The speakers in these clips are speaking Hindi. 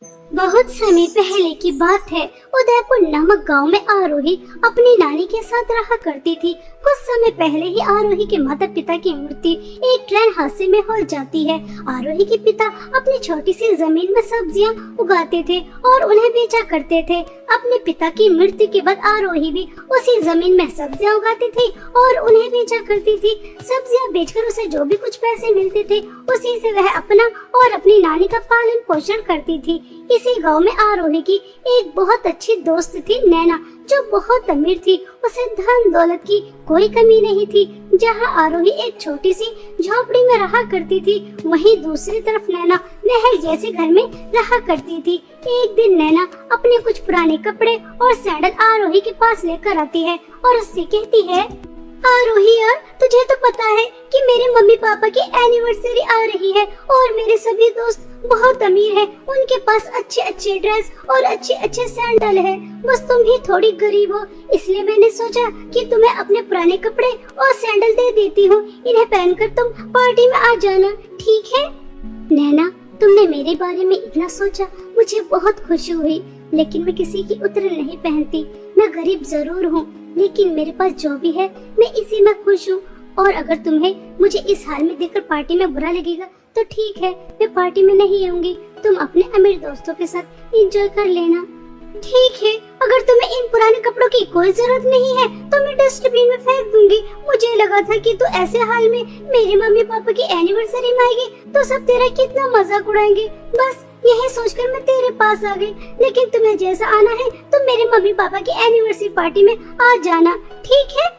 बहुत समय पहले की बात है। उदयपुर नामक गांव में आरोही अपनी नानी के साथ रहा करती थी। कुछ समय पहले ही आरोही के माता पिता की मृत्यु एक ट्रेन हादसे में हो जाती है। आरोही के पिता अपनी छोटी सी जमीन में सब्जियां उगाते थे और उन्हें बेचा करते थे। अपने पिता की मृत्यु के बाद आरोही भी उसी जमीन में सब्जियां उगाती थी और उन्हें बेचा करती थी। सब्जियां बेचकर उसे जो भी कुछ पैसे मिलते थे उसी से वह अपना और अपनी नानी का पालन पोषण करती थी। इसी गांव में आरोही की एक बहुत अच्छी दोस्त थी नैना, जो बहुत अमीर थी। उसे धन दौलत की कोई कमी नहीं थी। जहां आरोही एक छोटी सी झोपड़ी में रहा करती थी, वहीं दूसरी तरफ नैना महल जैसे घर में रहा करती थी। एक दिन नैना अपने कुछ पुराने कपड़े और सैंडल आरोही के पास लेकर आती है और उससे कहती है, आरोही यार, तुझे तो पता है कि मेरे मम्मी पापा की एनिवर्सरी आ रही है और मेरे सभी दोस्त बहुत अमीर हैं। उनके पास अच्छे अच्छे ड्रेस और अच्छे अच्छे सैंडल है। बस तुम ही थोड़ी गरीब हो, इसलिए मैंने सोचा कि तुम्हें अपने पुराने कपड़े और सैंडल दे देती हूँ। इन्हें पहनकर तुम पार्टी में आ जाना, ठीक है? नैना, तुमने मेरे बारे में इतना सोचा, मुझे बहुत खुशी हुई। लेकिन मैं किसी की उतरन नहीं पहनती। मैं गरीब जरूर हूँ, लेकिन मेरे पास जो भी है मैं इसी में खुश हूँ। और अगर तुम्हें मुझे इस हाल में देखकर पार्टी में बुरा लगेगा तो ठीक है, मैं पार्टी में नहीं आऊंगी। तुम अपने अमीर दोस्तों के साथ एंजॉय कर लेना। ठीक है, अगर तुम्हें इन पुराने कपड़ों की कोई जरूरत नहीं है तो मैं डस्टबिन में फेंक दूंगी। मुझे लगा था कि तू ऐसे हाल में मेरे मम्मी पापा की एनिवर्सरी में आएगी तो सब तेरा कितना मजाक उड़ाएंगे। बस यही सोचकर मैं तेरे पास आ गई। लेकिन तुम्हें जैसा आना है तुम मेरे मम्मी पापा की एनिवर्सरी पार्टी में आ जाना, ठीक है?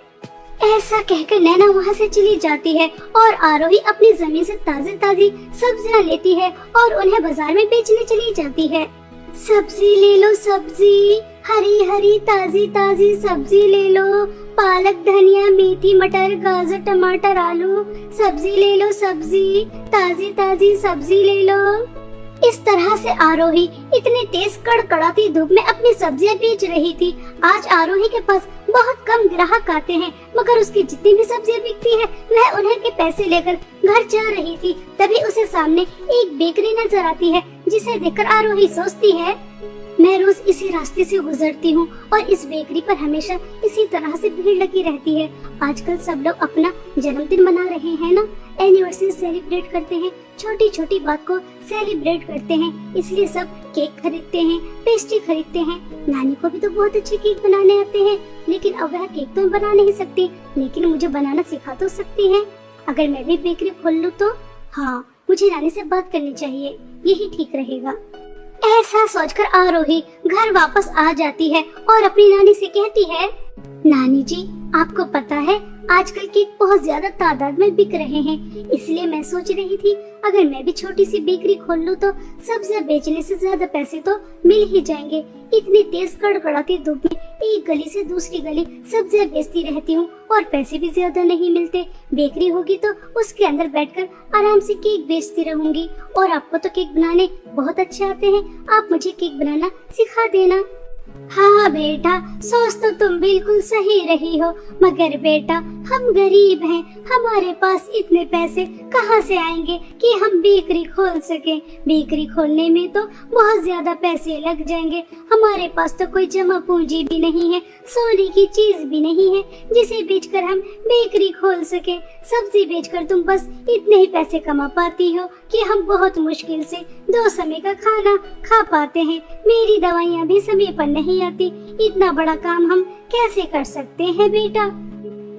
ऐसा कहकर नैना वहाँ से चली जाती है और आरोही अपनी जमीन से ताजी ताजी सब्जियाँ लेती है और उन्हें बाजार में बेचने चली जाती है। सब्जी ले लो सब्जी, हरी हरी ताजी ताजी सब्जी ले लो। पालक, धनिया, मेथी, मटर, गाजर, टमाटर, आलू, सब्जी ले लो सब्जी, ताजी ताजी सब्जी ले लो। इस तरह से आरोही इतने तेज कड़कड़ाती धूप में अपनी सब्जियां बेच रही थी। आज आरोही के पास बहुत कम ग्राहक आते हैं, मगर उसकी जितनी भी सब्जियां बिकती है वह उन्हें के पैसे लेकर घर जा रही थी। तभी उसे सामने एक बेकरी नजर आती है, जिसे देखकर आरोही सोचती है, मैं रोज इसी रास्ते से गुजरती हूँ और इस बेकरी पर हमेशा इसी तरह से भीड़ लगी रहती है। आजकल सब लोग अपना जन्मदिन मना रहे हैं ना, एनिवर्सरी सेलिब्रेट करते हैं, छोटी छोटी बात को सेलिब्रेट करते हैं, इसलिए सब केक खरीदते हैं, पेस्ट्री खरीदते हैं। नानी को भी तो बहुत अच्छे केक बनाने आते हैं, लेकिन अब वह केक तो बना नहीं सकती, लेकिन मुझे बनाना सिखा तो सकती है। अगर मैं भी बेकरी खोल लूँ तो हाँ, मुझे नानी से बात करनी चाहिए, यही ठीक रहेगा। ऐसा सोचकर आरोही घर वापस आ जाती है और अपनी नानी से कहती है, नानी जी, आपको पता है आजकल केक बहुत ज्यादा तादाद में बिक रहे हैं, इसलिए मैं सोच रही थी अगर मैं भी छोटी सी बेकरी खोल लूँ तो सब्जियां बेचने से ज्यादा पैसे तो मिल ही जाएंगे। इतनी तेज कड़कड़ाती धूप में एक गली से दूसरी गली सब्जियां बेचती रहती हूँ और पैसे भी ज्यादा नहीं मिलते। बेकरी होगी तो उसके अंदर बैठकर आराम से केक बेचती रहूंगी। और आपको तो केक बनाने बहुत अच्छे आते हैं, आप मुझे केक बनाना सिखा देना। हाँ बेटा, सोच तो तुम बिल्कुल सही रही हो, मगर बेटा हम गरीब हैं, हमारे पास इतने पैसे कहाँ से आएंगे कि हम बेकरी खोल सकें। बेकरी खोलने में तो बहुत ज्यादा पैसे लग जाएंगे। हमारे पास तो कोई जमा पूंजी भी नहीं है, सोने की चीज भी नहीं है जिसे बेचकर हम बेकरी खोल सके। सब्जी बेचकर तुम बस इतने ही पैसे कमा पाती हो कि हम बहुत मुश्किल से 2 समय का खाना खा पाते हैं। मेरी दवाइयाँ भी समय पर नहीं आती, इतना बड़ा काम हम कैसे कर सकते हैं बेटा?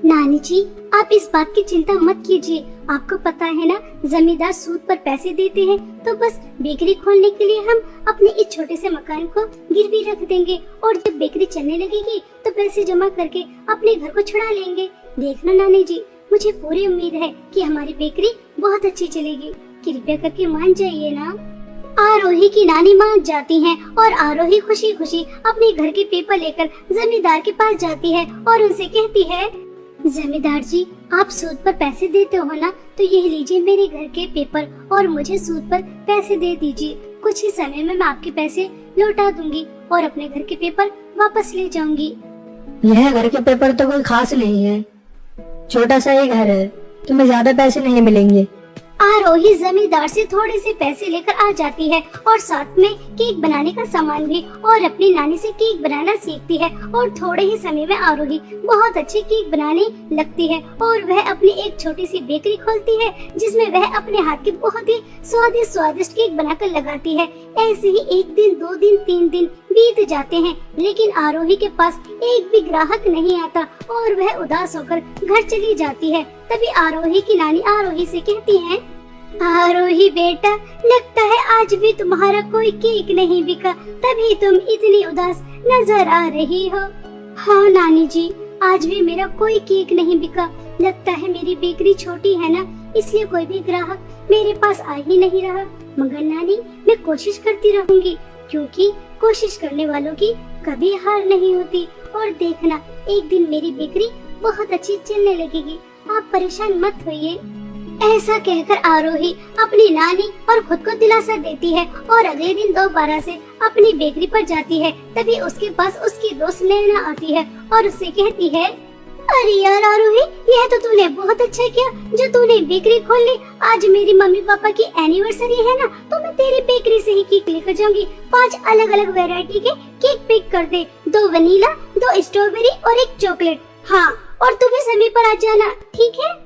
नानी जी, आप इस बात की चिंता मत कीजिए। आपको पता है ना, जमींदार सूद पर पैसे देते हैं, तो बस बेकरी खोलने के लिए हम अपने इस छोटे से मकान को गिरवी रख देंगे और जब बेकरी चलने लगेगी तो पैसे जमा करके अपने घर को छुड़ा लेंगे। देखना नानी जी, मुझे पूरी उम्मीद है कि हमारी बेकरी बहुत अच्छी चलेगी। कृपया करके मान जाइए ना। आरोही की नानी मान जाती हैं और आरोही खुशी खुशी अपने घर के पेपर लेकर जमींदार के पास जाती है और उनसे कहती है, जमींदार जी, आप सूद पर पैसे देते हो ना, तो ये लीजिए मेरे घर के पेपर और मुझे सूद पर पैसे दे दीजिए। कुछ ही समय में मैं आपके पैसे लौटा दूंगी और अपने घर के पेपर वापस ले जाऊंगी। यह घर के पेपर तो कोई खास नहीं है, छोटा सा ही घर है, तुम्हें ज्यादा पैसे नहीं मिलेंगे। आरोही जमींदार से थोड़े से पैसे लेकर आ जाती है और साथ में केक बनाने का सामान भी, और अपनी नानी से केक बनाना सीखती है। और थोड़े ही समय में आरोही बहुत अच्छे केक बनाने लगती है और वह अपनी एक छोटी सी बेकरी खोलती है जिसमें वह अपने हाथ के बहुत ही स्वादिष्ट केक बनाकर लगाती है। ऐसे ही 1 दिन 2 दिन 3 दिन बीत जाते हैं, लेकिन आरोही के पास एक भी ग्राहक नहीं आता और वह उदास होकर घर चली जाती है। तभी आरोही की नानी आरोही से कहती है, आरोही बेटा, लगता है आज भी तुम्हारा कोई केक नहीं बिका, तभी तुम इतनी उदास नजर आ रही हो। हाँ नानी जी, आज भी मेरा कोई केक नहीं बिका। लगता है मेरी बेकरी छोटी है ना, इसलिए कोई भी ग्राहक मेरे पास आ ही नहीं रहा। मगर नानी, मैं कोशिश करती रहूंगी, क्योंकि कोशिश करने वालों की कभी हार नहीं होती। और देखना, एक दिन मेरी बेकरी बहुत अच्छी चलने लगेगी, आप परेशान मत होइए। ऐसा कहकर आरोही अपनी नानी और खुद को दिलासा देती है और अगले दिन दोबारा से अपनी बेकरी पर जाती है। तभी उसके पास उसकी दोस्त नैना आती है और उससे कहती है, अरे यार आरोही, यह तो तूने बहुत अच्छा किया जो तूने बेकरी खोल ली। आज मेरी मम्मी पापा की एनिवर्सरी है ना, तो मैं तेरी बेकरी से ही केक लेकर जाऊंगी। 5 अलग अलग वैरायटी के केक पैक कर दे, 2 वनीला, 2 स्ट्रॉबेरी और 1 चॉकलेट। हाँ, और तू भी समय पर आ जाना, ठीक है?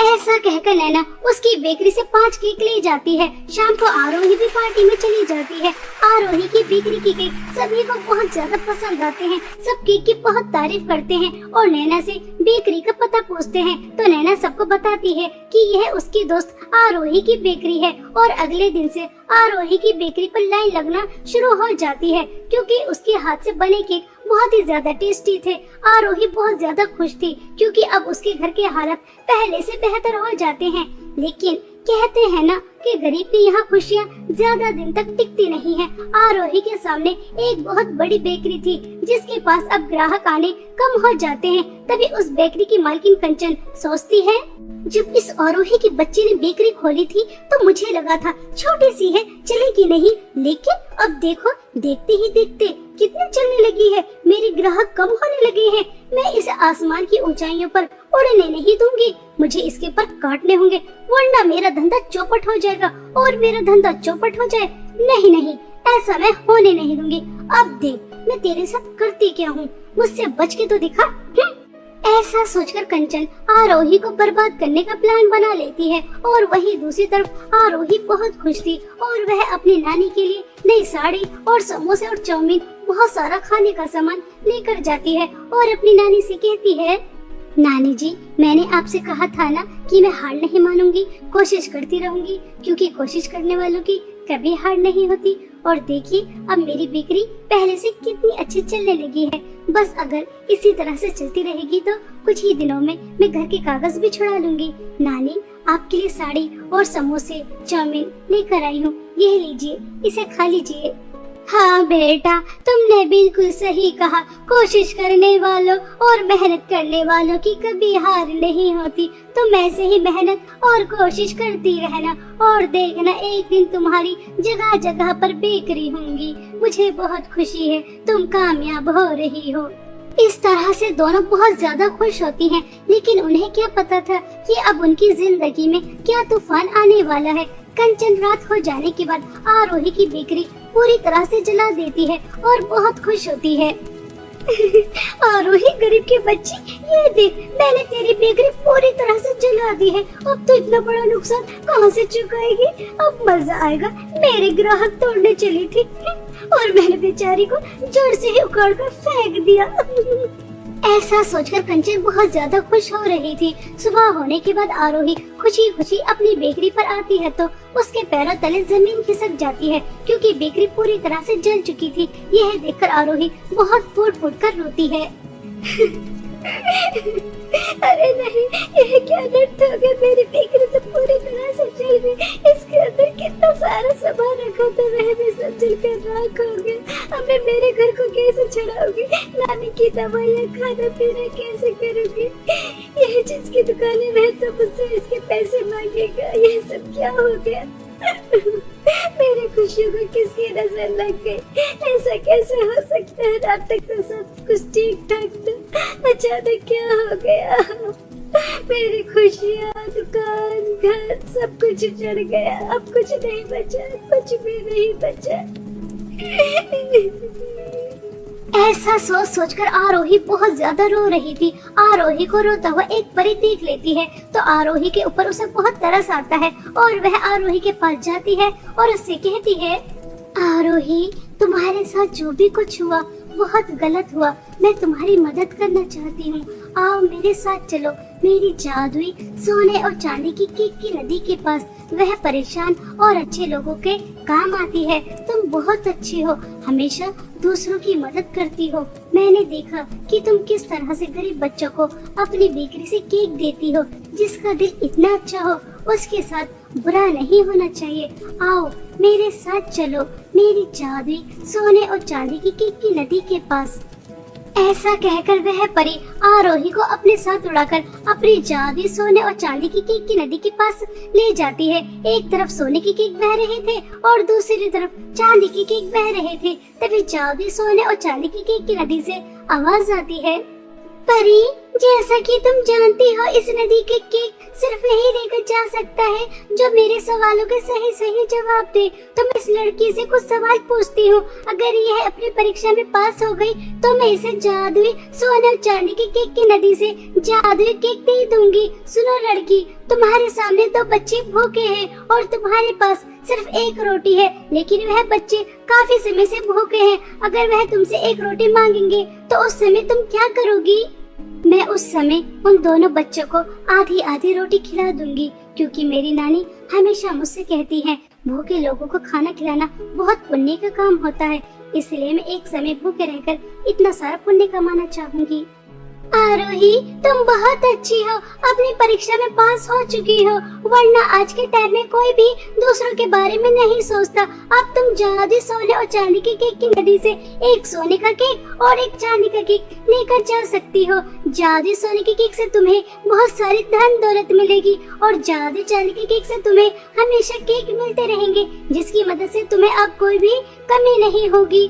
ऐसा कहकर नैना उसकी बेकरी से 5 केक ले जाती है। शाम को आरोही भी पार्टी में चली जाती है। आरोही की बेकरी की केक सभी को बहुत ज्यादा पसंद आते हैं। सब केक की बहुत तारीफ करते हैं और नैना से बेकरी का पता पूछते हैं, तो नैना सबको बताती है कि यह उसकी दोस्त आरोही की बेकरी है। और अगले दिन से आरोही की बेकरी पर लाइन लगना शुरू हो जाती है, क्योंकि उसके हाथ से बने केक बहुत ही ज्यादा टेस्टी थे। आरोही बहुत ज्यादा खुश थी, क्योंकि अब उसके घर के हालात पहले से बेहतर हो जाते हैं। लेकिन कहते हैं ना कि गरीब की यहाँ खुशियाँ ज्यादा दिन तक टिकती नहीं है। आरोही के सामने एक बहुत बड़ी बेकरी थी, जिसके पास अब ग्राहक आने कम हो जाते हैं। तभी उस बेकरी की मालकिन कंचन सोचती है, जब इस आरोही की बच्ची ने बेकरी खोली थी तो मुझे लगा था छोटी सी है, चलेगी नहीं, लेकिन अब देखो, देखते ही देखते कितनी चलने लगी है। मेरे ग्राहक कम होने लगे हैं। मैं इसे आसमान की ऊंचाइयों पर उड़ने नहीं दूंगी, मुझे इसके पर काटने होंगे, वरना मेरा धंधा चौपट हो जाएगा। और मेरा धंधा चौपट हो जाए, नहीं नहीं, ऐसा मैं होने नहीं दूंगी। अब देख मैं तेरे साथ करती क्या हूँ, मुझसे बच के तो दिखा। ऐसा सोचकर कंचन आरोही को बर्बाद करने का प्लान बना लेती है। और वहीं दूसरी तरफ आरोही बहुत खुश थी और वह अपनी नानी के लिए नई साड़ी और समोसे और चाउमीन, बहुत सारा खाने का सामान लेकर जाती है और अपनी नानी से कहती है, नानी जी, मैंने आपसे कहा था ना कि मैं हार नहीं मानूंगी, कोशिश करती रहूंगी, क्योंकि कोशिश करने वालों की कभी हार नहीं होती। और देखिए, अब मेरी बेकरी पहले से कितनी अच्छी चलने लगी है। बस अगर इसी तरह से चलती रहेगी तो कुछ ही दिनों में मैं घर के कागज भी छुड़ा लूंगी। नानी, आपके लिए साड़ी और समोसे चाउमीन लेकर आई हूँ, यह लीजिए, इसे खा लीजिए। हाँ बेटा, तुमने बिल्कुल सही कहा, कोशिश करने वालों और मेहनत करने वालों की कभी हार नहीं होती। तुम ऐसे ही मेहनत और कोशिश करती रहना और देखना, एक दिन तुम्हारी जगह जगह पर बेकरी होंगी। मुझे बहुत खुशी है तुम कामयाब हो रही हो। इस तरह से दोनों बहुत ज्यादा खुश होती हैं, लेकिन उन्हें क्या पता था कि अब उनकी जिंदगी में क्या तूफान आने वाला है। कंचन रात हो जाने के बाद आरोही की बेकरी पूरी तरह से जला देती है और बहुत खुश होती है। आरोही गरीब की बच्ची, ये देख, मैंने तेरी बेकरी पूरी तरह से जला दी है। अब तो इतना बड़ा नुकसान कहाँ से चुकाएगी? अब मजा आएगा। मेरे ग्राहक तोड़ने चली थी और मैंने बेचारी को जड़ से ही उखाड़ कर फेंक दिया। ऐसा सोचकर कंचन बहुत ज्यादा खुश हो रही थी। सुबह होने के बाद आरोही खुशी खुशी अपनी बेकरी पर आती है तो उसके पैरों तले जमीन खिसक जाती है, क्योंकि बेकरी पूरी तरह से जल चुकी थी। यह देखकर आरोही बहुत फूट फूट कर रोती है। अरे नहीं, यह क्या नर्थ हो गया, मेरी बेकरी तो पूरी तरह से जल गई। इसके अंदर कितना सारा सामान रखा था, वह भी सब जलकर राख हो गया। अब मैं मेरे घर को कैसे छुड़ाऊंगी? नानी की दवाइयाँ, खाना पीना कैसे करूंगी? यह जिसकी दुकान है वह तो मुझसे इसके पैसे मांगेगा। यह सब क्या हो गया? मेरी खुशियों को किसकी नजर लग गई? ऐसा कैसे हो सकता है? रात तक तो सब कुछ ठीक ठाक था, अचानक क्या हो गया? मेरी खुशियाँ, दुकान, घर, सब कुछ उजड़ गया। अब कुछ नहीं बचा, कुछ भी नहीं बचा। ऐसा सोच सोचकर आरोही बहुत ज्यादा रो रही थी। आरोही को रोता हुआ एक परी देख लेती है तो आरोही के ऊपर उसे बहुत तरस आता है और वह आरोही के पास जाती है और उससे कहती है, आरोही, तुम्हारे साथ जो भी कुछ हुआ बहुत गलत हुआ। मैं तुम्हारी मदद करना चाहती हूँ। आओ मेरे साथ चलो मेरी जादुई सोने और चांदी की केक की नदी के पास। वह परेशान और अच्छे लोगों के काम आती है। तुम बहुत अच्छी हो, हमेशा दूसरों की मदद करती हो। मैंने देखा कि तुम किस तरह से गरीब बच्चों को अपनी बेकरी से केक देती हो। जिसका दिल इतना अच्छा हो उसके साथ बुरा नहीं होना चाहिए। आओ मेरे साथ चलो मेरी जादुई सोने और चांदी की केक की नदी के पास। ऐसा कहकर वह परी आरोही को अपने साथ उड़ाकर अपनी जादुई सोने और चांदी की केक की नदी के पास ले जाती है। एक तरफ सोने की केक बह रहे थे और दूसरी तरफ चांदी की केक बह रहे थे। तभी जादुई सोने और चांदी की केक की नदी से आवाज आती है, परी, जैसा कि तुम जानती हो इस नदी के केक सिर्फ वही लेकर जा सकता है जो मेरे सवालों के सही सही जवाब दे। तो मैं इस लड़की से कुछ सवाल पूछती हूँ। अगर यह अपनी परीक्षा में पास हो गई तो मैं इसे जादुई सोने और चांदी के केक की नदी से जादुई केक दे दूंगी। सुनो लड़की, तुम्हारे सामने दो बच्चे भूखे हैं और तुम्हारे पास सिर्फ एक रोटी है, लेकिन वह बच्चे काफी समय से भूखे हैं। अगर वह तुमसे एक रोटी मांगेंगे तो उस समय तुम क्या करोगी? मैं उस समय उन दोनों बच्चों को आधी आधी रोटी खिला दूंगी, क्योंकि मेरी नानी हमेशा मुझसे कहती है भूखे लोगों को खाना खिलाना बहुत पुण्य का काम होता है। इसलिए मैं एक समय भूखे रहकर इतना सारा पुण्य कमाना चाहूंगी। आरोही, तुम बहुत अच्छी हो, अपनी परीक्षा में पास हो चुकी हो, वरना आज के टाइम में कोई भी दूसरों के बारे में नहीं सोचता। अब तुम जादुई सोने और चांदी के केक की नदी से एक सोने का केक और एक चांदी का केक लेकर जा सकती हो। जादुई सोने के केक से तुम्हें बहुत सारी धन दौलत मिलेगी और जादुई चांदी के केक से तुम्हें हमेशा केक मिलते रहेंगे, जिसकी मदद से तुम्हें अब कोई भी कमी नहीं होगी।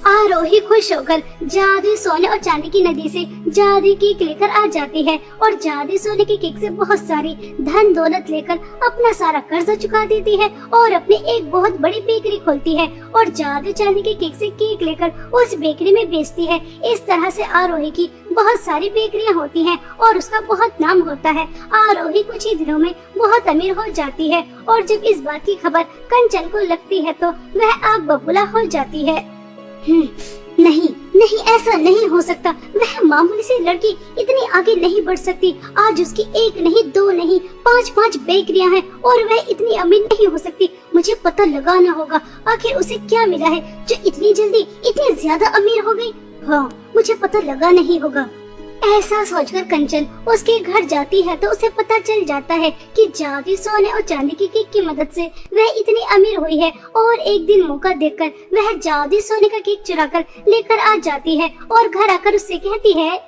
आरोही खुश होकर जादुई सोने और चांदी की नदी से जादुई केक लेकर आ जाती है और जादुई सोने के केक से बहुत सारी धन दौलत लेकर अपना सारा कर्जा चुका देती है और अपनी एक बहुत बड़ी बेकरी खोलती है और जादुई चांदी के केक से केक लेकर उस बेकरी में बेचती है। इस तरह से आरोही की बहुत सारी बेकरियां होती हैं और उसका बहुत नाम होता है। आरोही कुछ ही दिनों में बहुत अमीर हो जाती है और जब इस बात की खबर कंचन को लगती है तो वह आग बबूला हो जाती है। नहीं नहीं, ऐसा नहीं हो सकता। वह मामूली सी लड़की इतनी आगे नहीं बढ़ सकती। आज उसकी एक नहीं, दो नहीं, 5-5 बेकरियां हैं और वह इतनी अमीर नहीं हो सकती। मुझे पता लगाना होगा आखिर उसे क्या मिला है जो इतनी जल्दी इतनी ज्यादा अमीर हो गई। हाँ, मुझे पता लगाना ही होगा। ऐसा सोचकर कंचन उसके घर जाती है तो उसे पता चल जाता है कि जादुई सोने और चांदी की केक की मदद से वह इतनी अमीर हुई है। और एक दिन मौका देखकर वह जादुई सोने का केक चुराकर लेकर आ जाती है और घर आकर उससे कहती है,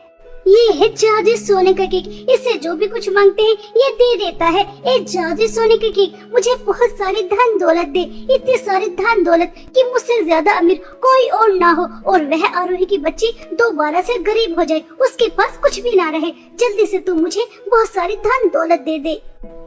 ये है जादुई सोने का केक, इससे जो भी कुछ मांगते हैं ये दे देता है। ये जादुई सोने का केक मुझे बहुत सारी धन दौलत दे, इतनी सारी धन दौलत कि मुझसे ज्यादा अमीर कोई और ना हो और वह आरोही की बच्ची दोबारा से गरीब हो जाए, उसके पास कुछ भी ना रहे। जल्दी से तू मुझे बहुत सारी धन दौलत दे दे।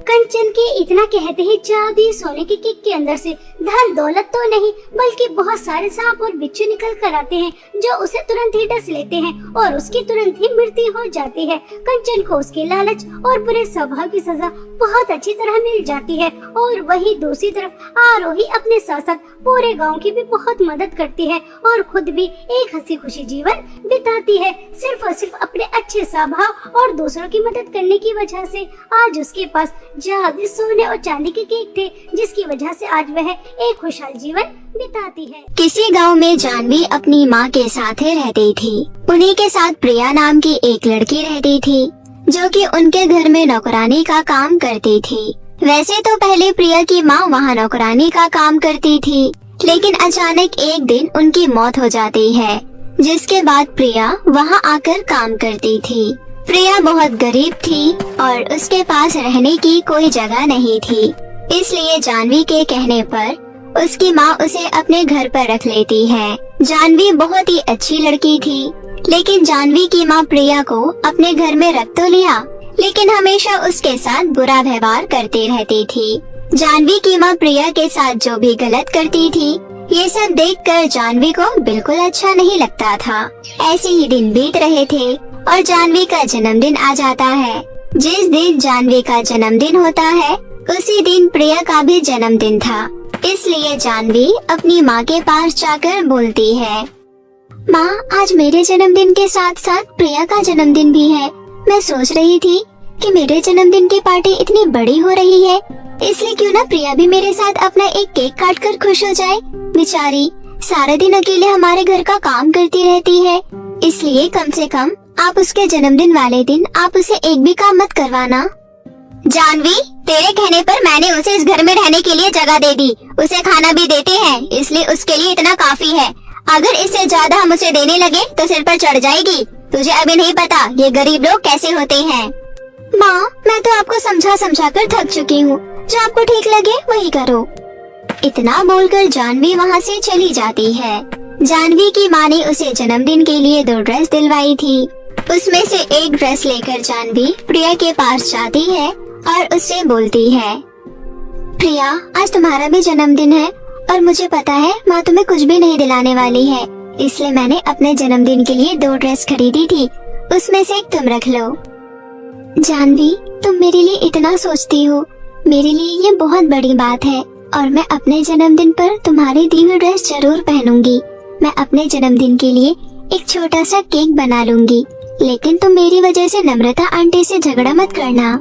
कंचन के इतना कहते ही जादुई सोने के केक के अंदर से धन दौलत तो नहीं बल्कि बहुत सारे सांप और बिच्छू निकल कर आते हैं जो उसे तुरंत ही डस लेते हैं और उसकी तुरंत ही मृत्यु हो जाती है। कंचन को उसके लालच और बुरे स्वभाव की सजा बहुत अच्छी तरह मिल जाती है और वही दूसरी तरफ आरोही अपने साथ साथ पूरे गांव की भी बहुत मदद करती है और खुद भी एक हंसी खुशी जीवन बिताती है। सिर्फ और सिर्फ अपने अच्छे स्वभाव और दूसरों की मदद करने की वजह से आज उसके पास जादुई सोने और चांदी के केक थे, जिसकी वजह से आज वह एक खुशहाल जीवन बिताती है। किसी गांव में जानवी अपनी माँ के साथ रहती थी। उन्हीं के साथ प्रिया नाम की एक लड़की रहती थी जो कि उनके घर में नौकरानी का काम करती थी। वैसे तो पहले प्रिया की माँ वहाँ नौकरानी का काम करती थी, लेकिन अचानक एक दिन उनकी मौत हो जाती है, जिसके बाद प्रिया वहाँ आकर काम करती थी। प्रिया बहुत गरीब थी और उसके पास रहने की कोई जगह नहीं थी, इसलिए जानवी के कहने पर उसकी माँ उसे अपने घर पर रख लेती है। जानवी बहुत ही अच्छी लड़की थी, लेकिन जानवी की माँ प्रिया को अपने घर में रख तो लिया, लेकिन हमेशा उसके साथ बुरा व्यवहार करती रहती थी। जानवी की माँ प्रिया के साथ जो भी गलत करती थी, ये सब देखकर जानवी को बिल्कुल अच्छा नहीं लगता था। ऐसे ही दिन बीत रहे थे और जानवी का जन्मदिन आ जाता है। जिस दिन जानवी का जन्मदिन होता है, उसी दिन प्रिया का भी जन्मदिन था। इसलिए जानवी अपनी माँ के पास जाकर बोलती है, माँ, आज मेरे जन्मदिन के साथ साथ प्रिया का जन्मदिन भी है। मैं सोच रही थी कि मेरे जन्मदिन की पार्टी इतनी बड़ी हो रही है, इसलिए क्यों ना प्रिया भी मेरे साथ अपना एक केक काट कर खुश हो जाए। बेचारी सारा दिन अकेले हमारे घर का काम करती रहती है, इसलिए कम से कम आप उसके जन्मदिन वाले दिन आप उसे एक भी काम मत करवाना। जानवी, तेरे कहने पर मैंने उसे इस घर में रहने के लिए जगह दे दी। उसे खाना भी देते हैं, इसलिए उसके लिए इतना काफी है। अगर इससे ज्यादा हम उसे देने लगे तो सिर पर चढ़ जाएगी। तुझे अभी नहीं पता ये गरीब लोग कैसे होते हैं। माँ, मैं तो आपको समझा समझा कर थक चुकी हूँ। जो आपको ठीक लगे वही करो। इतना बोलकर जानवी वहाँ से चली जाती है। जानवी की माँ ने उसे जन्मदिन के लिए 2 ड्रेस दिलवाई थी। उसमें से एक ड्रेस लेकर जानवी प्रिया के पास जाती है और उससे बोलती है, प्रिया, आज तुम्हारा भी जन्मदिन है और मुझे पता है माँ तुम्हें कुछ भी नहीं दिलाने वाली है, इसलिए मैंने अपने जन्मदिन के लिए 2 ड्रेस खरीदी थी। उसमें से एक तुम रख लो। जानवी, तुम मेरे लिए इतना सोचती हो, मेरे लिए ये बहुत बड़ी बात है और मैं अपने जन्मदिन पर तुम्हारी दी हुई ड्रेस जरूर पहनूंगी। मैं अपने जन्मदिन के लिए एक छोटा सा केक बना लूंगी, लेकिन तुम मेरी वजह से नम्रता आंटी से झगड़ा मत करना।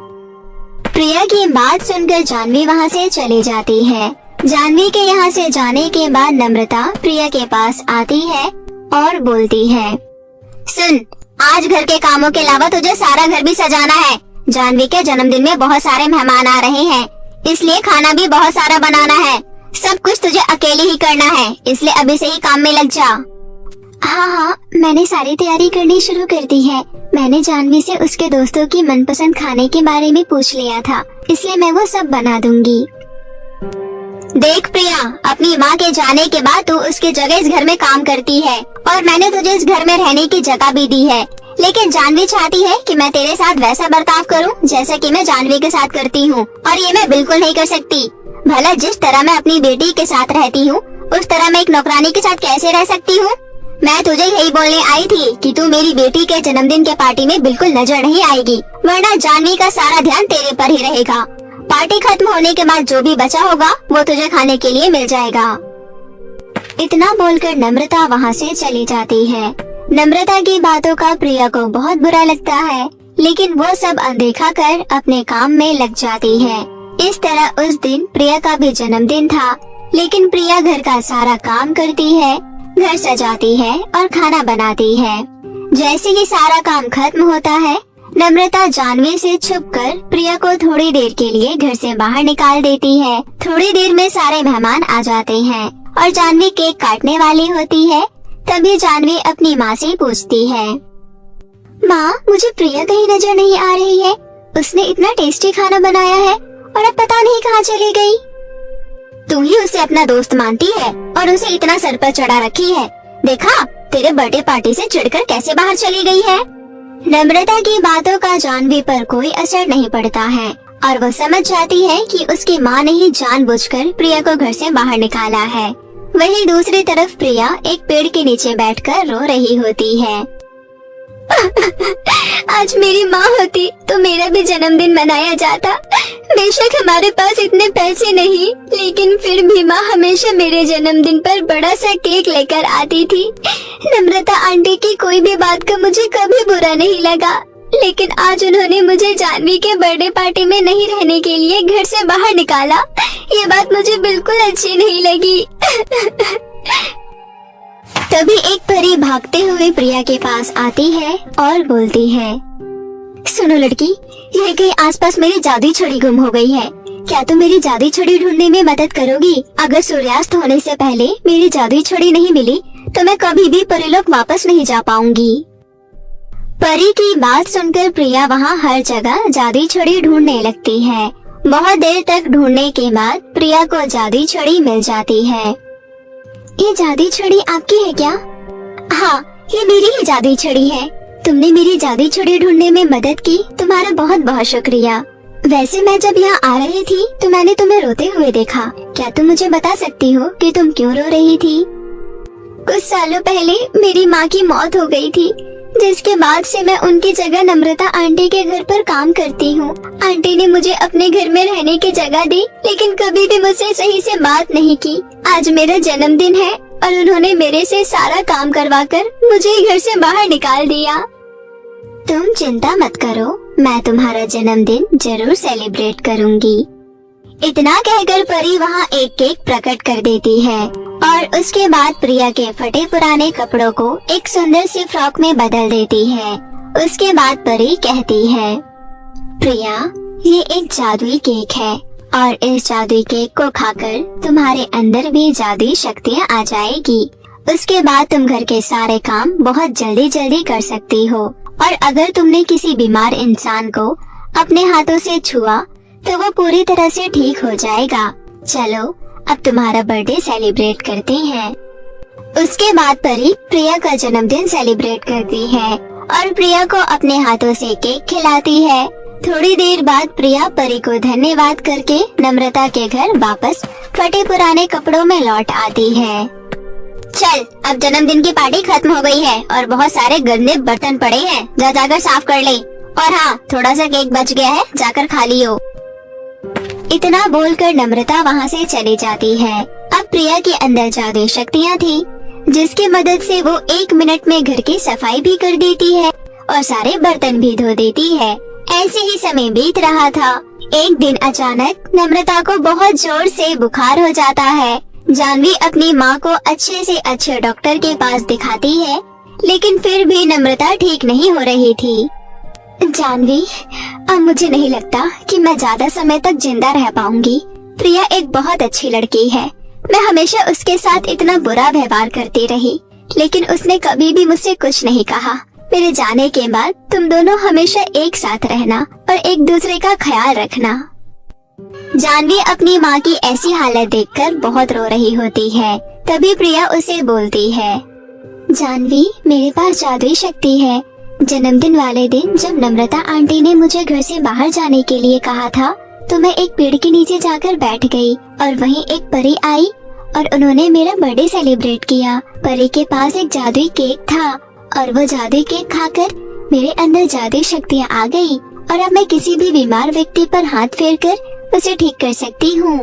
प्रिया की बात सुनकर जानवी वहाँ से चली जाती है। जानवी के यहाँ से जाने के बाद नम्रता प्रिया के पास आती है और बोलती है, सुन, आज घर के कामों के अलावा तुझे सारा घर भी सजाना है। जानवी के जन्मदिन में बहुत सारे मेहमान आ रहे हैं, इसलिए खाना भी बहुत सारा बनाना है। सब कुछ तुझे अकेले ही करना है, इसलिए अभी से ही काम में लग जा। हाँ, मैंने सारी तैयारी करनी शुरू कर दी है। मैंने जानवी से उसके दोस्तों की मनपसंद खाने के बारे में पूछ लिया था, इसलिए मैं वो सब बना दूंगी। देख प्रिया, अपनी माँ के जाने के बाद तू उसकी जगह इस घर में काम करती है और मैंने तुझे इस घर में रहने की जगह भी दी है, लेकिन जानवी चाहती है कि मैं तेरे साथ वैसा बर्ताव करूं जैसा कि मैं जानवी के साथ करती हूं, और ये मैं बिल्कुल नहीं कर सकती। भला जिस तरह मैं अपनी बेटी के साथ रहती हूं, उस तरह मैं एक नौकरानी के साथ कैसे रह सकती हूं? मैं तुझे यही बोलने आई थी कि तू मेरी बेटी के जन्मदिन के पार्टी में बिल्कुल नजर नहीं आएगी, वरना जानवी का सारा ध्यान तेरे पर ही रहेगा। पार्टी खत्म होने के बाद जो भी बचा होगा वो तुझे खाने के लिए मिल जाएगा। इतना बोलकर नम्रता वहाँ से चली जाती है। नम्रता की बातों का प्रिया को बहुत बुरा लगता है, लेकिन वो सब अनदेखा कर अपने काम में लग जाती है। इस तरह उस दिन प्रिया का भी जन्मदिन था, लेकिन प्रिया घर का सारा काम करती है, घर सजाती है और खाना बनाती है। जैसे ही सारा काम खत्म होता है, नम्रता जानवी से छुपकर प्रिया को थोड़ी देर के लिए घर से बाहर निकाल देती है। थोड़ी देर में सारे मेहमान आ जाते हैं और जानवी केक काटने वाली होती है। तभी जानवी अपनी माँ से पूछती है, माँ, मुझे प्रिया कहीं नजर नहीं आ रही है। उसने इतना टेस्टी खाना बनाया है और अब पता नहीं कहाँ चली गई। तू ही उसे अपना दोस्त मानती है और उसे इतना सर पर चढ़ा रखी है। देखा, तेरे बर्थडे पार्टी से चिढ़कर कैसे बाहर चली गई है। नम्रता की बातों का जानवी पर कोई असर नहीं पड़ता है और वो समझ जाती है कि उसकी माँ ने ही जानबूझकर प्रिया को घर से बाहर निकाला है। वहीं दूसरी तरफ प्रिया एक पेड़ के नीचे बैठकर रो रही होती है। आज मेरी माँ होती तो मेरा भी जन्मदिन मनाया जाता। बेशक हमारे पास इतने पैसे नहीं, लेकिन फिर भी माँ हमेशा मेरे जन्मदिन पर बड़ा सा केक लेकर आती थी। नम्रता आंटी की कोई भी बात का मुझे कभी बुरा नहीं लगा, लेकिन आज उन्होंने मुझे जानवी के बर्थडे पार्टी में नहीं रहने के लिए घर से बाहर निकाला। ये बात मुझे बिल्कुल अच्छी नहीं लगी। तभी एक परी भागते हुए प्रिया के पास आती है और बोलती है, सुनो लड़की, यह कहीं आसपास मेरी जादुई छड़ी गुम हो गई है। क्या तुम मेरी जादुई छड़ी ढूंढने में मदद करोगी? अगर सूर्यास्त होने से पहले मेरी जादुई छड़ी नहीं मिली तो मैं कभी भी परीलोक वापस नहीं जा पाऊंगी। परी की बात सुनकर प्रिया वहाँ हर जगह जादुई छड़ी ढूंढने लगती है। बहुत देर तक ढूंढने के बाद प्रिया को जादुई छड़ी मिल जाती है। ये जादुई छड़ी आपकी है क्या? हाँ, ये मेरी ही जादुई छड़ी है। तुमने मेरी जादुई छड़ी ढूंढने में मदद की तो तुम्हारा बहुत बहुत शुक्रिया। वैसे मैं जब यहाँ आ रही थी तो मैंने तुम्हें रोते हुए देखा। क्या तुम मुझे बता सकती हो कि तुम क्यों रो रही थी? कुछ सालों पहले मेरी माँ की मौत हो गई थी, जिसके बाद से मैं उनकी जगह नम्रता आंटी के घर पर काम करती हूँ। आंटी ने मुझे अपने घर में रहने की जगह दी, लेकिन कभी भी मुझसे सही से बात नहीं की। आज मेरा जन्मदिन है और उन्होंने मेरे से सारा काम करवाकर मुझे घर से बाहर निकाल दिया। तुम चिंता मत करो, मैं तुम्हारा जन्मदिन जरूर सेलिब्रेट करूंगी। इतना कहकर परी वहाँ एक केक प्रकट कर देती है और उसके बाद प्रिया के फटे पुराने कपड़ों को एक सुंदर सी फ्रॉक में बदल देती है। उसके बाद परी कहती है, प्रिया, ये एक जादुई केक है और इस जादुई केक को खाकर तुम्हारे अंदर भी जादुई शक्तियाँ आ जाएगी। उसके बाद तुम घर के सारे काम बहुत जल्दी जल्दी कर सकती हो और अगर तुमने किसी बीमार इंसान को अपने हाथों से छुआ तो वो पूरी तरह से ठीक हो जाएगा। चलो अब तुम्हारा बर्थडे सेलिब्रेट करते हैं। उसके बाद परी प्रिया का जन्मदिन सेलिब्रेट करती है और प्रिया को अपने हाथों से केक खिलाती है। थोड़ी देर बाद प्रिया परी को धन्यवाद करके नम्रता के घर वापस फटे पुराने कपड़ों में लौट आती है। चल, अब जन्मदिन की पार्टी खत्म हो गई है और बहुत सारे गंदे बर्तन पड़े हैं, जा जाकर साफ कर ले। और हाँ, थोड़ा सा केक बच गया है, जाकर खा लियो। इतना बोलकर नम्रता वहाँ से चली जाती है। अब प्रिया के अंदर जादुई शक्तियाँ थी, जिसकी मदद से वो 1 मिनट में घर की सफाई भी कर देती है और सारे बर्तन भी धो देती है। ऐसे ही समय बीत रहा था। एक दिन अचानक नम्रता को बहुत जोर से बुखार हो जाता है। जानवी अपनी माँ को अच्छे से अच्छे डॉक्टर के पास दिखाती है, लेकिन फिर भी नम्रता ठीक नहीं हो रही थी। जानवी, अब मुझे नहीं लगता कि मैं ज्यादा समय तक जिंदा रह पाऊंगी। प्रिया एक बहुत अच्छी लड़की है, मैं हमेशा उसके साथ इतना बुरा व्यवहार करती रही, लेकिन उसने कभी भी मुझसे कुछ नहीं कहा। मेरे जाने के बाद तुम दोनों हमेशा एक साथ रहना और एक दूसरे का ख्याल रखना। जानवी अपनी माँ की ऐसी हालत देखकर बहुत रो रही होती है। तभी प्रिया उसे बोलती है, जानवी, मेरे पास जादुई शक्ति है। जन्मदिन वाले दिन जब नम्रता आंटी ने मुझे घर से बाहर जाने के लिए कहा था, तो मैं एक पेड़ के नीचे जाकर बैठ गई और वहीं एक परी आई और उन्होंने मेरा बर्थडे सेलिब्रेट किया। परी के पास एक जादुई केक था और वो जादुई केक खाकर मेरे अंदर जादुई शक्तियाँ आ गई और अब मैं किसी भी बीमार व्यक्ति पर हाथ फेरकर उसे ठीक कर सकती हूँ।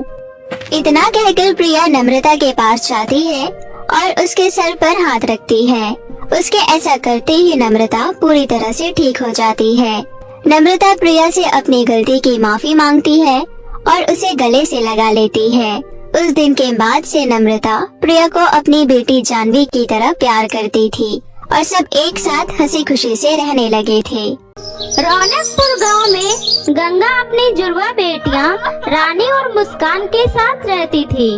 इतना कहकर प्रिया नम्रता के पास जाती है और उसके सर पर हाथ रखती है। उसके ऐसा करते ही नम्रता पूरी तरह से ठीक हो जाती है। नम्रता प्रिया से अपनी गलती की माफी मांगती है और उसे गले से लगा लेती है। उस दिन के बाद से नम्रता प्रिया को अपनी बेटी जानवी की तरह प्यार करती थी और सब एक साथ हंसी खुशी से रहने लगे थे। रौनकपुर गांव में गंगा अपनी जुड़वा बेटियां रानी और मुस्कान के साथ रहती थी।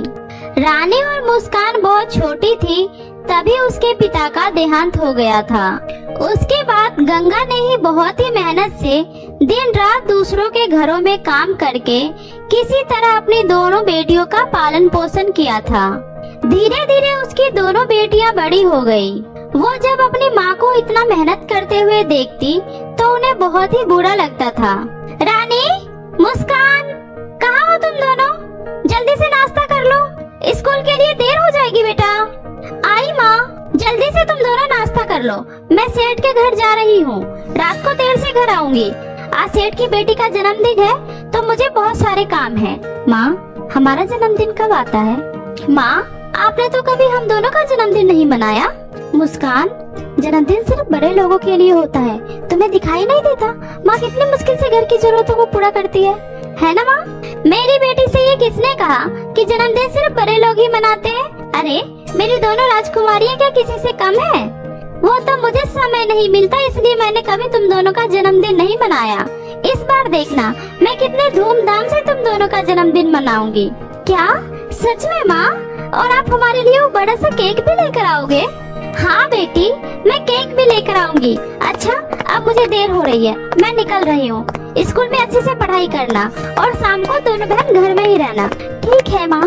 रानी और मुस्कान बहुत छोटी थी, तभी उसके पिता का देहांत हो गया था। उसके बाद गंगा ने ही बहुत ही मेहनत से दिन रात दूसरों के घरों में काम करके किसी तरह अपनी दोनों बेटियों का पालन पोषण किया था। धीरे धीरे उसकी दोनों बेटियां बड़ी हो गई। वो जब अपनी माँ को इतना मेहनत करते हुए देखती तो उन्हें बहुत ही बुरा लगता था। रानी, मुस्कान, कहाँ हो तुम दोनों? जल्दी से नाश्ता कर लो, स्कूल के लिए देर हो जाएगी बेटा। आई माँ, जल्दी से तुम दोनों नाश्ता कर लो, मैं सेठ के घर जा रही हूँ, रात को देर से घर आऊंगी। आज सेठ की बेटी का जन्मदिन है तो मुझे बहुत सारे काम है। माँ, हमारा जन्मदिन कब आता है? माँ, आपने तो कभी हम दोनों का जन्मदिन नहीं मनाया। मुस्कान, जन्मदिन सिर्फ बड़े लोगों के लिए होता है, तुम्हें दिखाई नहीं देता? माँ कितनी मुश्किल से घर की जरूरतों को पूरा करती है ना माँ? मेरी बेटी से ये किसने कहा कि जन्मदिन सिर्फ बड़े लोग ही मनाते हैं? अरे, मेरी दोनों राजकुमारियाँ क्या किसी से कम है? वो तो मुझे समय नहीं मिलता, इसलिए मैंने कभी तुम दोनों का जन्मदिन नहीं मनाया। इस बार देखना मैं कितने धूमधाम से तुम दोनों का जन्मदिन मनाऊंगी। क्या सच में माँ? और आप हमारे लिए वो बड़ा सा केक भी लेकर आओगे? हाँ बेटी, मैं केक भी लेकर आऊंगी। अच्छा, अब मुझे देर हो रही है, मैं निकल रही हूँ। स्कूल में अच्छे से पढ़ाई करना और शाम को दोनों बहन घर में ही रहना। ठीक है माँ।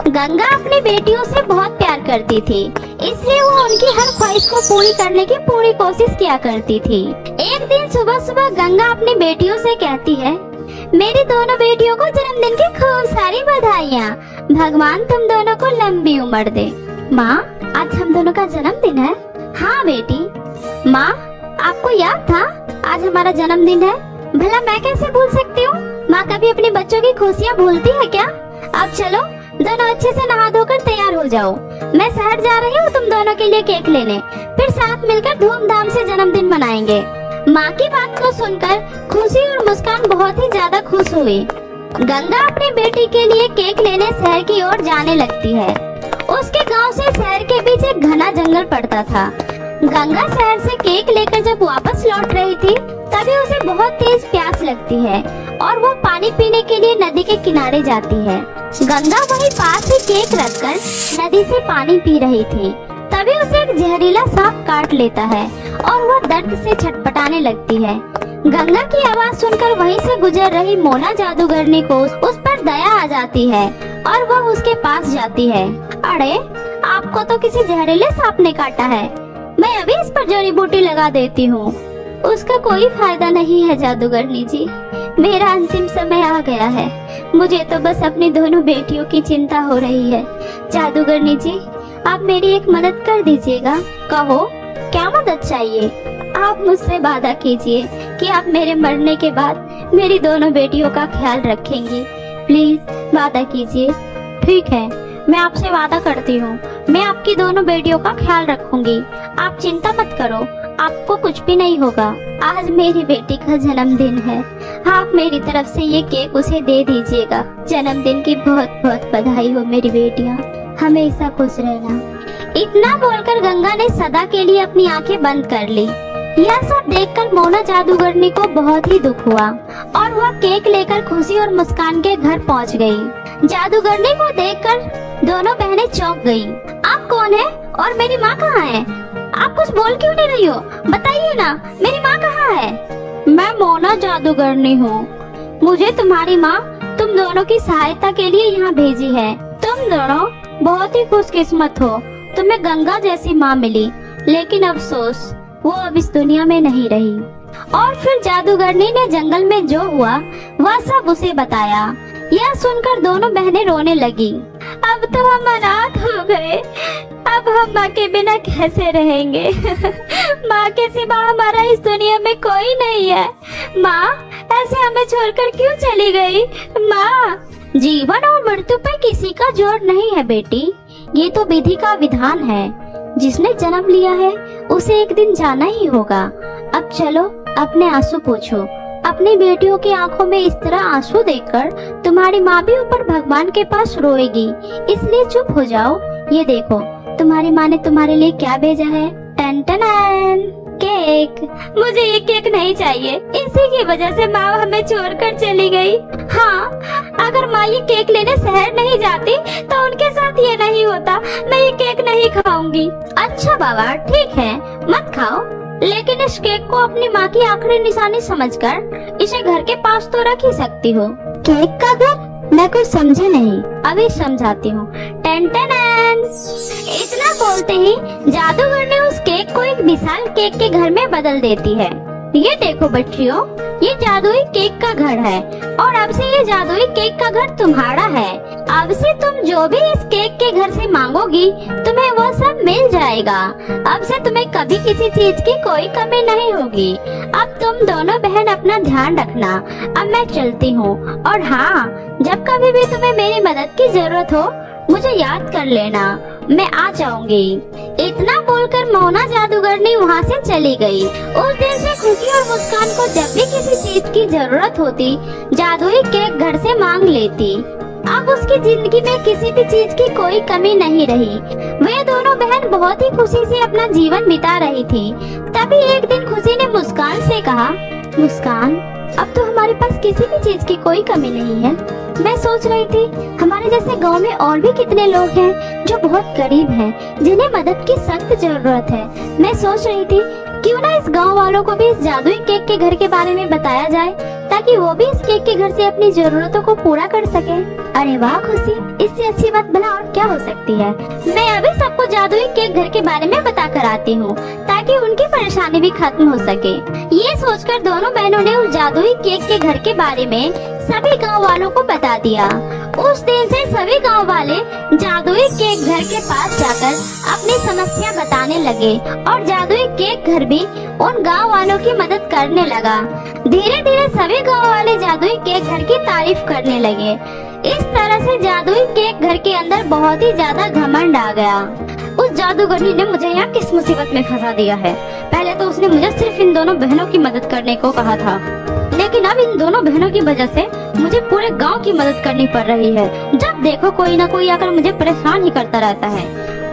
गंगा अपनी बेटियों से बहुत प्यार करती थी, इसलिए वो उनकी हर ख्वाहिश को पूरी करने की पूरी कोशिश किया करती थी। एक दिन सुबह सुबह गंगा अपनी बेटियों से कहती है, मेरी दोनों बेटियों को जन्मदिन की खूब सारी बधाइयाँ। भगवान तुम दोनों को लंबी उम्र दे। माँ, आज हम दोनों का जन्मदिन है। हाँ बेटी। माँ, आपको याद था आज हमारा जन्मदिन है? भला मैं कैसे भूल सकती हूँ? माँ कभी अपने बच्चों की खुशियाँ भूलती है क्या? अब चलो दोनों अच्छे से नहा धोकर तैयार हो जाओ। मैं शहर जा रही हूँ तुम दोनों के लिए केक लेने, फिर साथ मिलकर धूमधाम से जन्मदिन मनाएंगे। माँ की बात को सुनकर खुशी और मुस्कान बहुत ही ज्यादा खुश हुई। गंगा अपनी बेटी के लिए केक लेने शहर की ओर जाने लगती है। उसके गांव से शहर के बीच एक घना जंगल पड़ता था। गंगा शहर से केक लेकर जब वापस लौट रही थी तभी उसे बहुत तेज प्यास लगती है और वो पानी पीने के लिए नदी के किनारे जाती है। गंगा वहीं पास ही केक रखकर नदी से पानी पी रही थी। तभी उसे एक जहरीला सांप काट लेता है और वो दर्द से छटपटाने लगती है। गंगा की आवाज सुनकर वहीं से गुजर रही मोना जादूगरनी को उस पर दया आ जाती है और वो उसके पास जाती है। अरे, आपको तो किसी जहरीले सांप ने काटा है। मैं अभी इस पर जड़ी बूटी लगा देती हूँ। उसका कोई फायदा नहीं है जादूगरनी जी, मेरा अंतिम समय आ गया है। मुझे तो बस अपनी दोनों बेटियों की चिंता हो रही है। जादूगरनी जी, आप मेरी एक मदद कर दीजिएगा। कहो, क्या मदद चाहिए? आप मुझसे वादा कीजिए कि आप मेरे मरने के बाद मेरी दोनों बेटियों का ख्याल रखेंगी। प्लीज वादा कीजिए। ठीक है, मैं आपसे वादा करती हूँ, मैं आपकी दोनों बेटियों का ख्याल रखूंगी। आप चिंता मत करो, आपको कुछ भी नहीं होगा। आज मेरी बेटी का जन्मदिन है, आप मेरी तरफ से ये केक उसे दे दीजिएगा। जन्मदिन की बहुत बहुत बधाई हो मेरी बेटियाँ, हमेशा खुश रहना। इतना बोलकर गंगा ने सदा के लिए अपनी आंखें बंद कर ली। यह सब देखकर मोना जादूगरनी को बहुत ही दुख हुआ और वह केक लेकर खुशी और मुस्कान के घर पहुंच गई। जादूगरनी को देखकर दोनों बहनें चौंक गईं। आप कौन है और मेरी माँ कहाँ है? आप कुछ बोल क्यों नहीं रही हो? बताइए ना, मेरी माँ कहाँ है? मैं मोना जादूगरनी हूँ। मुझे तुम्हारी माँ तुम दोनों की सहायता के लिए यहाँ भेजी है। तुम दोनों बहुत ही खुशकिस्मत हो, तुम्हें गंगा जैसी माँ मिली। लेकिन अफसोस, वो अब इस दुनिया में नहीं रही। और फिर जादूगरनी ने जंगल में जो हुआ वह सब उसे बताया। यह सुनकर दोनों बहनें रोने लगी। अब तो हम अनाथ हो गए, अब हम माँ के बिना कैसे रहेंगे? माँ के सिवा हमारा इस दुनिया में कोई नहीं है। माँ ऐसे हमें छोड़कर क्यों चली गई? माँ, जीवन और मृत्यु पर किसी का जोर नहीं है बेटी, ये तो विधि का विधान है। जिसने जन्म लिया है उसे एक दिन जाना ही होगा। अब चलो अपने आंसू पोंछो। अपनी बेटियों की आंखों में इस तरह आंसू देखकर तुम्हारी माँ भी ऊपर भगवान के पास रोएगी, इसलिए चुप हो जाओ। ये देखो तुम्हारी माँ ने तुम्हारे लिए क्या भेजा है। टन टन केक। मुझे ये केक नहीं चाहिए, इसी की वजह से माँ हमें छोड़कर चली गई। हाँ, अगर माँ ये केक लेने शहर नहीं जाती तो उनके साथ ये नहीं होता। मैं ये केक नहीं खाऊंगी। अच्छा बाबा, ठीक है, मत खाओ, लेकिन इस केक को अपनी माँ की आखिरी निशानी समझकर इसे घर के पास तो रख ही सकती हो। केक का घर? मैं कुछ समझे नहीं, अभी समझाती हूँ। इतना बोलते ही जादूगर ने उस केक को एक विशाल केक के घर में बदल देती है। ये देखो बच्चियों, ये जादुई केक का घर है और अब से ये जादुई केक का घर तुम्हारा है। अब से तुम जो भी इस केक के घर से मांगोगी तुम्हें वो सब मिल जाएगा। अब से तुम्हें कभी किसी चीज की कोई कमी नहीं होगी। अब तुम दोनों बहन अपना ध्यान रखना। अब मैं चलती हूँ, और हाँ, जब कभी भी तुम्हें मेरी मदद की जरूरत हो मुझे याद कर लेना, मैं आ जाऊंगी। इतना बोलकर मोना जादूगरनी वहाँ से चली गई। उस दिन से खुशी और मुस्कान को जब भी किसी चीज की जरूरत होती जादुई केक घर से मांग लेती। अब उसकी जिंदगी में किसी भी चीज की कोई कमी नहीं रही। वे दोनों बहन बहुत ही खुशी से अपना जीवन बिता रही थी। तभी एक दिन खुशी ने मुस्कान से कहा, मुस्कान, अब तो हमारे पास किसी भी चीज की कोई कमी नहीं है। मैं सोच रही थी हमारे जैसे गांव में और भी कितने लोग हैं जो बहुत गरीब हैं, जिन्हें मदद की सख्त जरूरत है। मैं सोच रही थी क्यों ना इस गांव वालों को भी इस जादुई केक के घर के बारे में बताया जाए ताकि वो भी इस केक के घर से अपनी जरूरतों को पूरा कर सके। अरे वाह खुशी, इससे अच्छी बात भला और क्या हो सकती है। मैं अभी सबको जादुई केक घर के बारे में बता कर आती हूँ ताकि उनकी परेशानी भी खत्म हो सके। ये सोचकर दोनों बहनों ने उस जादुई केक के घर के बारे में सभी गांव वालों को बता दिया। उस दिन से सभी गांव वाले जादुई केक घर के पास जाकर अपनी समस्या बताने लगे और जादुई केक घर भी उन गांव वालों की मदद करने लगा। धीरे धीरे सभी गांव वाले जादुई केक घर की तारीफ करने लगे। इस तरह से जादुई केक घर के अंदर बहुत ही ज्यादा घमंड आ गया। उस जादूगरनी ने मुझे यहाँ किस मुसीबत में फंसा दिया है। पहले तो उसने मुझे सिर्फ इन दोनों बहनों की मदद करने को कहा था, लेकिन अब इन दोनों बहनों की वजह से मुझे पूरे गांव की मदद करनी पड़ रही है। जब देखो कोई ना कोई आकर मुझे परेशान ही करता रहता है।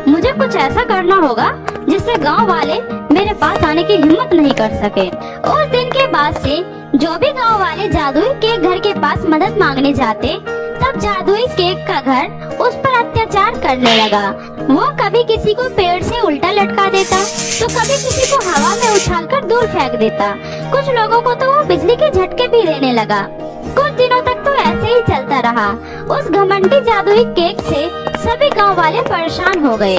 मुझे कुछ ऐसा करना होगा जिससे गांव वाले मेरे पास आने की हिम्मत नहीं कर सके। उस दिन के बाद से जो भी गांव वाले जादुई केक घर के पास मदद मांगने जाते, तब जादुई केक का घर उस पर अत्याचार करने लगा। वो कभी किसी को पेड़ से उल्टा लटका देता, तो कभी किसी को हवा में उछालकर दूर फेंक देता। कुछ लोगों को तो वो बिजली के झटके भी देने लगा। कुछ दिनों तक तो ऐसे ही चलता रहा। उस घमंडी जादुई केक से सभी गांव वाले परेशान हो गए।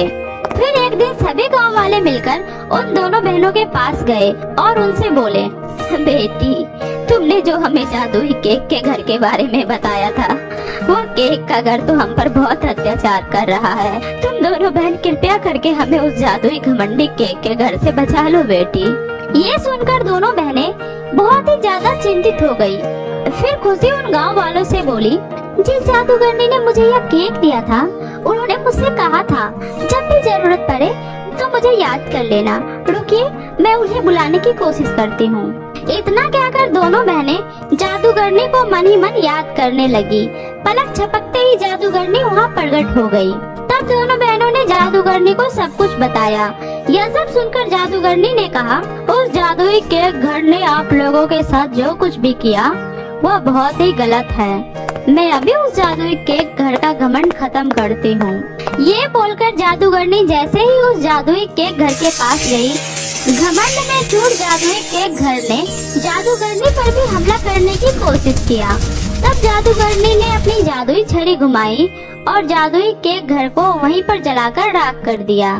फिर एक दिन सभी गांव वाले मिलकर उन दोनों बहनों के पास गए और उनसे बोले, बेटी, तुमने जो हमें जादुई केक के घर के बारे में बताया था, वो केक का घर तो हम पर बहुत अत्याचार कर रहा है। तुम दोनों बहन कृपया करके हमें उस जादुई घमंडी केक के घर से बचा लो बेटी। ये सुनकर दोनों बहनें बहुत ही ज्यादा चिंतित हो गई। फिर खुशी उन गांव वालों से बोली, जिस जादूगरनी ने मुझे यह केक दिया था, उन्होंने मुझसे कहा था जब भी जरूरत पड़े तो मुझे याद कर लेना। रुकिए, मैं उन्हें बुलाने की कोशिश करती हूँ। इतना कहकर दोनों बहनें जादूगरनी को मन ही मन याद करने लगी। पलक झपकते ही जादूगरनी वहाँ प्रकट हो गई। तब दोनों बहनों ने जादूगरनी को सब कुछ बताया। यह सब सुनकर जादूगरनी ने कहा, उस जादुई केक घर ने आप लोगों के साथ जो कुछ भी किया वह बहुत ही गलत है। मैं अभी उस जादुई केक घर का घमंड खत्म करती हूँ। ये बोलकर जादूगरनी जैसे ही उस जादुई केक घर के पास गई, घमंड में चूर जादुई केक घर ने जादूगरनी पर भी हमला करने की कोशिश किया। तब जादूगरनी ने अपनी जादुई छड़ी घुमाई और जादुई केक घर को वहीं पर जलाकर राख कर दिया।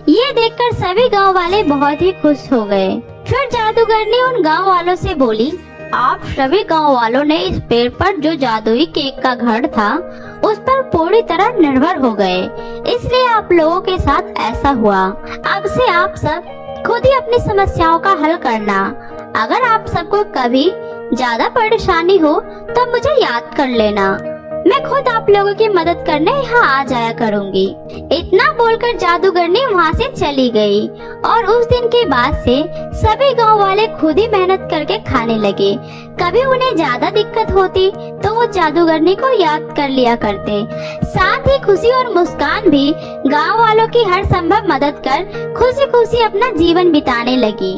ये देखकर सभी गांव वाले बहुत ही खुश हो गए। फिर जादूगरनी उन गांव वालों से बोली, आप सभी गांव वालों ने इस पेड़ पर जो जादुई केक का घर था उस पर पूरी तरह निर्भर हो गए, इसलिए आप लोगों के साथ ऐसा हुआ। अब से आप सब खुद ही अपनी समस्याओं का हल करना। अगर आप सबको कभी ज्यादा परेशानी हो तो मुझे याद कर लेना। मैं खुद आप लोगों की मदद करने यहाँ आ जाया करूँगी। इतना बोलकर जादूगरनी वहाँ से चली गई और उस दिन के बाद से सभी गांव वाले खुद ही मेहनत करके खाने लगे। कभी उन्हें ज्यादा दिक्कत होती तो वो जादूगरनी को याद कर लिया करते। साथ ही खुशी और मुस्कान भी गांव वालों की हर संभव मदद कर खुशी खुशी अपना जीवन बिताने लगी।